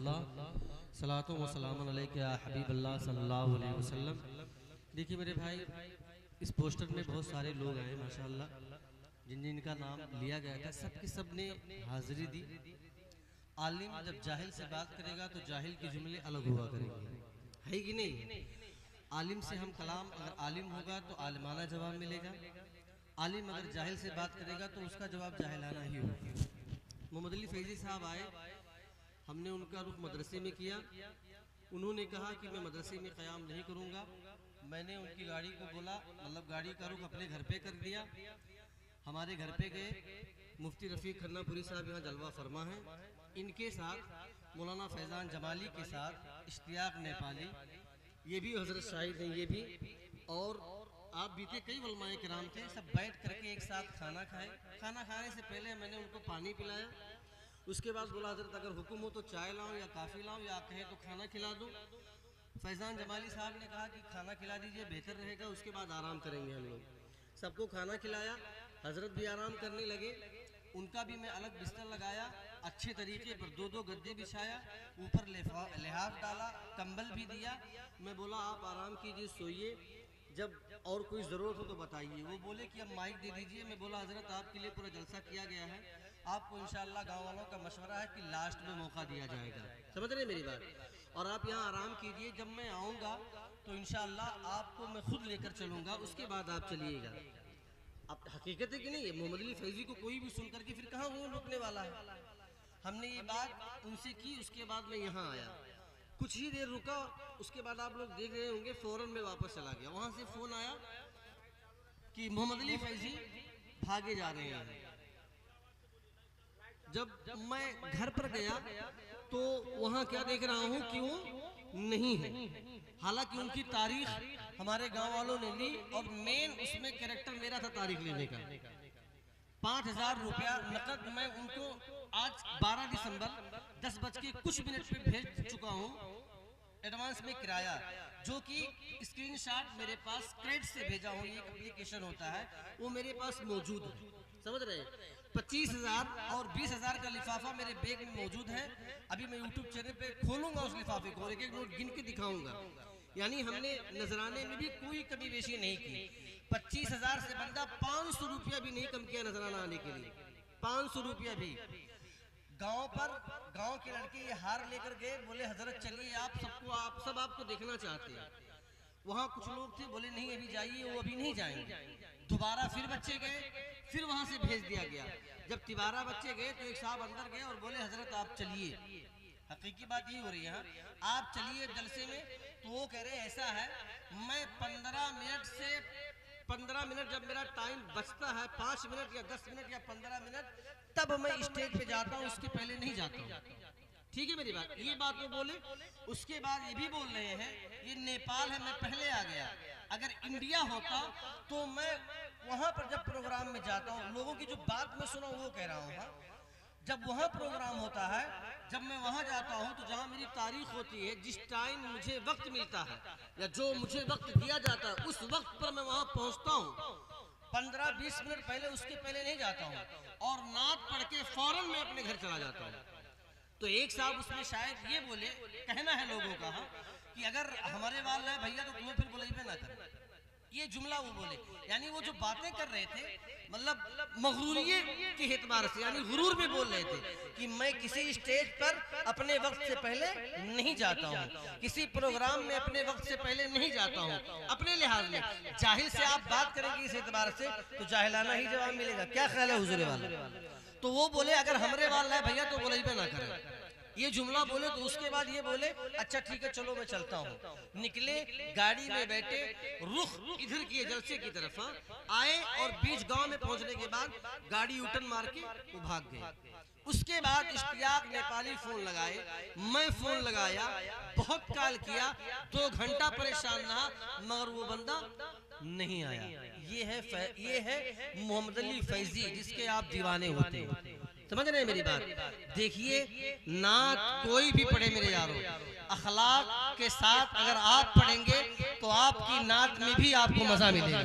रसूलुल्लाह सलातो व सलाम अलैका या हबीबल्लाह सल्लल्लाहु अलैहि वसल्लम। देखिए मेरे भाई, इस पोस्टर में बहुत सारे लोग आए माशाअल्लाह, जिन जिनका नाम लिया गया था, सबके सब ने हाजिरी दी। आलिम जब जाहिल से बात करेगा तो जाहिल के जुमले अलग हुआ करेंगे, है कि नहीं? आलिम से हम कलाम, अगर आलिम होगा तो आलिमाना जवाब मिलेगा। आलिम अगर जाहिल से बात करेगा तो उसका जवाब जाहिलाना ही होगा। मोहम्मद अली फैजी साहब आए, हमने उनका रुख मदरसे में किया। उन्होंने कहा कि मैं मदरसे में क़याम नहीं करूँगा। मैंने उनकी गाड़ी को बोला, मतलब गाड़ी का रुख अपने घर पे कर दिया। हमारे घर पे गए, मुफ्ती रफ़ीक खन्नापुरी साहब यहाँ जलवा फरमा हैं, इनके साथ मौलाना फैज़ान जमाली के साथ इश्तियाक नेपाली, ये भी हज़रत शाहिद हैं, ये भी, और आप बीते कई उलमाए किराम थे, सब बैठ करके एक साथ खाना खाए। खाना खाने से पहले मैंने उनको पानी पिलाया। उसके बाद बोला, हज़रत अगर हुक्म हो तो चाय लाऊं या काफ़ी लाऊं, या कहे तो खाना खिला दूं। फैज़ान जमाली साहब ने कहा कि खाना खिला दीजिए, बेहतर रहेगा, उसके बाद आराम करेंगे हम लोग। सबको खाना खिलाया, हज़रत भी आराम करने लगे। उनका भी मैं अलग बिस्तर लगाया, अच्छे तरीके पर दो गद्दे बिछाया, ऊपर लिहाफ डाला, कंबल भी दिया। मैं बोला आप आराम कीजिए, सोइए, जब और कोई ज़रूरत हो तो बताइए। वो बोले कि अब माइक दे दीजिए। मैं बोला हज़रत आपके लिए पूरा जलसा किया गया है, आपको इंशाअल्लाह गाँव वालों का मशवरा है कि लास्ट में मौका दिया जाएगा, समझ रहे मेरी बात, और आप यहाँ आराम कीजिए। जब मैं आऊँगा तो इंशाअल्लाह आपको मैं खुद लेकर चलूँगा, उसके बाद आप चलिएगा। अब हकीकत है कि नहीं? मोहम्मद अली फैजी को कोई भी सुन करके फिर कहाँ वो रुकने वाला है। हमने ये बात उनसे की, उसके बाद मैं यहाँ आया, कुछ ही देर रुका, उसके बाद आप लोग देख रहे होंगे फौरन में वापस चला गया। वहाँ से फ़ोन आया कि मोहम्मद अली फैजी भागे जा रहे हैं। जब मैं घर पर गया तो वहाँ क्या देख रहा हूँ कि वो नहीं है। हालांकि उनकी तारीख हमारे गांव वालों ने ली, और मेन उसमें कैरेक्टर मेरा था तारीख लेने का। 5,000 रुपया नकद मैं उनको आज 12 दिसंबर 10 बज के कुछ मिनट पे भेज चुका हूँ, एडवांस में किराया, जो कि स्क्रीनशॉट मेरे पास क्रेडिट से भेजा हूँ। ये एक एप्लीकेशन होता है, वो मेरे पास मौजूद है, समझ रहे हैं? 25,000 और 20,000 का लिफाफा मेरे बैग में मौजूद है। अभी मैं यूट्यूब चैनल पे खोलूंगा उस लिफाफे को और एक एक नोट गिन के दिखाऊंगा। यानी हमने नजराने में भी कोई कमी बेशी नहीं की। 25,000 से बंदा 500 रुपया भी नहीं कम किया नजराना आने के लिए, 500 रुपया भी। गांव पर गांव के लड़के ये हार लेकर गए, बोले हजरत चलिए आप सब आपको देखना चाहते हैं। वहाँ कुछ लोग थे, बोले नहीं अभी जाइए, वो अभी नहीं जाएंगे। दोबारा फिर बच्चे गए, फिर वहाँ से भेज दिया गया। जब तिबारा बच्चे गए तो एक साहब अंदर गए और बोले हजरत आप चलिए, हकीकी बात ये हो रही है, आप चलिए जलसे में। तो वो कह रहे ऐसा है, मैं 15 मिनट जब मेरा टाइम बचता है, 5 मिनट या 10 मिनट या 15 मिनट, तब मैं स्टेज पे जाता हूँ, उसके पहले नहीं जाता हूँ। ठीक है मेरी बात, ये बात वो बोले। उसके बाद ये भी बोल रहे हैं ये नेपाल है, मैं पहले आ गया। अगर इंडिया होता तो मैं वहां पर जब प्रोग्राम में जाता हूँ, लोगों की जो बात मैं सुना वो कह रहा हूँ, जब वहाँ प्रोग्राम होता है, जब मैं वहाँ जाता हूँ तो जहाँ मेरी तारीख होती है, जिस टाइम मुझे वक्त मिलता है या जो मुझे वक्त दिया जाता है, उस वक्त पर मैं वहाँ पहुँचता हूँ। 15-20 मिनट पहले, उसके पहले नहीं जाता हूँ, और नात पढ़ के फौरन मैं अपने घर चला जाता हूँ। तो एक साहब उसमें शायद ये बोले, कहना है लोगों का कि अगर हमारे वाल है भैया तो तुम्हें फिर बुलाइबे ना कर, ये जुमला वो बोले। यानी वो जो बातें कर रहे थे, मतलब मगरूरियत के एतबार से, यानी गुरूर में बोल रहे थे कि मैं किसी स्टेज पर अपने वक्त से पहले नहीं जाता हूँ, किसी प्रोग्राम में अपने वक्त से पहले नहीं जाता हूँ, अपने लिहाज में। जाहिल से आप बात करेंगे इस एतबार से तो जाहिलाना ही जवाब मिलेगा। क्या ख्याल है हुजूर वाले? तो वो बोले अगर हमरे वाला है भैया तो बुलाइबे ना करें, ये जुमला बोले। तो उसके बाद ये बोले अच्छा ठीक है चलो मैं चलता हूँ। निकले, गाड़ी में बैठे, रुख इधर किए जलसे की तरफ आए, और बीच गांव में पहुंचने के बाद गाड़ी उटन मार के वो भाग गए। उसके बाद इश्तियाक नेपाली फोन लगाए, मैं फोन लगाया, बहुत कॉल किया, 2 घंटा परेशान रहा, मगर वो बंदा नहीं आया। ये है मोहम्मद अली फैजी, जिसके आप दीवाने होते हैं, समझ रहे हैं मेरी बात? देखिए, नात कोई भी पढ़े मेरे यारों, अखलाक के साथ अगर आप पढ़ेंगे तो आपकी नात में भी आपको मजा मिलेगा।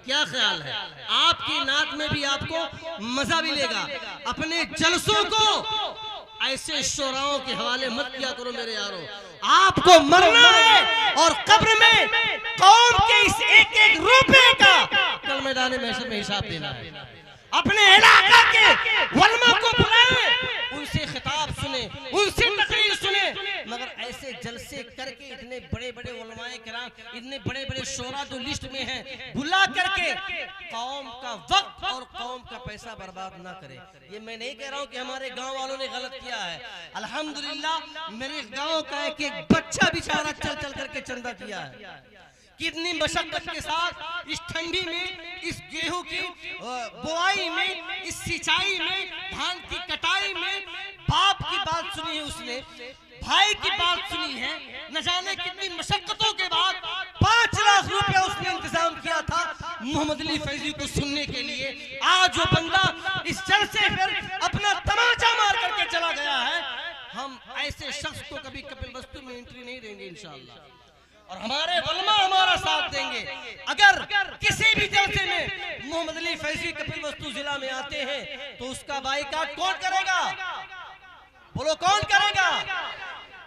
क्या ख्याल है? आपकी नात में भी आपको मजा मिलेगा। अपने जलसों को ऐसे शोराओं के हवाले मत किया करो मेरे यारों। आपको मरना है और कब्र में कौम के इस एक एक रुपए का कल मैदान महशर में हिसाब देना है। अपने इलाका के वलमा को बुलाएं, उनसे खिताब सुने, उनसे तकरीर सुने, मगर ऐसे जलसे करके इतने बड़े बड़े उलमाए किराम, इतने बड़े बड़े शोरा जो लिस्ट में हैं, बुला करके कौम का वक्त और कौम का पैसा बर्बाद ना करे। ये मैं नहीं कह रहा हूँ कि हमारे गांव वालों ने गलत किया है। अल्हम्दुलिल्लाह मेरे गांव का एक एक बच्चा बेचारा चल चल करके चंदा किया है। कितनी मशक्कत के साथ इस ठंडी में, इस गेहूं की बुआई में, इस सिंचाई में, धान की कटाई में बाप की बात सुनी है उसने, भाई की बात सुनी है, न जाने कितनी मशक्कतों के बाद 5 लाख रुपया उसने इंतजाम किया था मोहम्मद अली फैजी को सुनने के लिए। आज वो बंदा इस जल से फिर अपना तमाचा मार करके चला गया है। हम ऐसे शख्स को कभी कपिल वस्तु में एंट्री नहीं देंगे इंशाअल्लाह, और हमारे उलमा हमारा साथ देंगे। अगर किसी भी जलसे में मोहम्मद अली फैजी कपिल वस्तु जिला में आते हैं तो उसका बाइकाट कौन करेगा? बोलो कौन करेगा?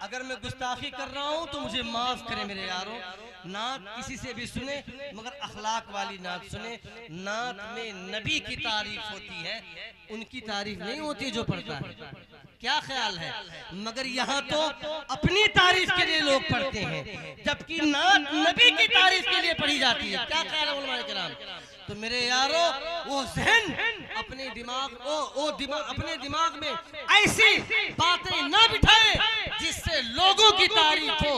अगर मैं गुस्ताखी कर रहा हूं तो मुझे माफ करें मेरे यारों। नात किसी से भी सुने मगर अखलाक वाली नात सुने। नात में नबी की तारीफ होती है, उनकी तारीफ नहीं होती जो पढ़ता है। क्या ख्याल है? मगर यहाँ तो अपनी तारीफ के लिए लोग पढ़ते हैं, जबकि नात नबी की तारीफ के लिए पढ़ी जाती है। क्या ख्याल है उलमाए किराम? तो मेरे यारो वो जहन अपने दिमाग में ऐसी बातें ना बिठाए जिससे लोगों की तारीफ हो।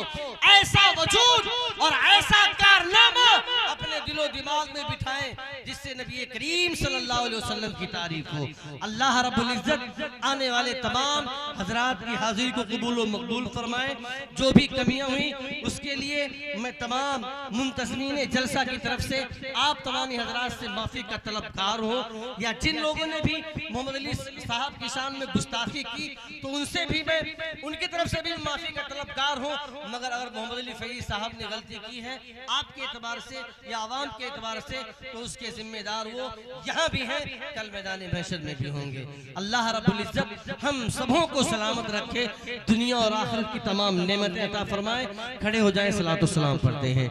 ऐसा वजूद और ऐसा कारनामा अपने दिलो दिमाग में बिठाएं जिससे नबी करीम सल्लल्लाहु अलैहि वसल्लम की तारीफ हो। अल्लाह रब्बुल इज्जत आने वाले तमाम हजरात की हाजिरी को कबूल व मकबूल फरमाए। जो भी कमियां हुई उसके लिए मैं तमाम मुंतज़मीन जलसा की तरफ से आप तमाम हजरात से माफी का तलबकार हो, या जिन लोगों ने भी मोहम्मद अली साहब की शान में गुस्ताखी की तो उनसे भी मैं उनकी तरफ से भी माफी का तलबकार हूँ। मगर अगर मोहम्मद अली फैज़ी साहब ने गलती की है आपके एतबार से या आवाम के एतबार से तो उसके जिम्मेदार वो यहाँ भी हैं, कल मैदान महशर में भी होंगे। अल्लाह रब्बुल इज्जत हम सबों को सलामत रखे, दुनिया और आखिरत की तमाम नेमतें अता फरमाए। खड़े हो जाएं, सलातो सलाम पढ़ते हैं।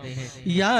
या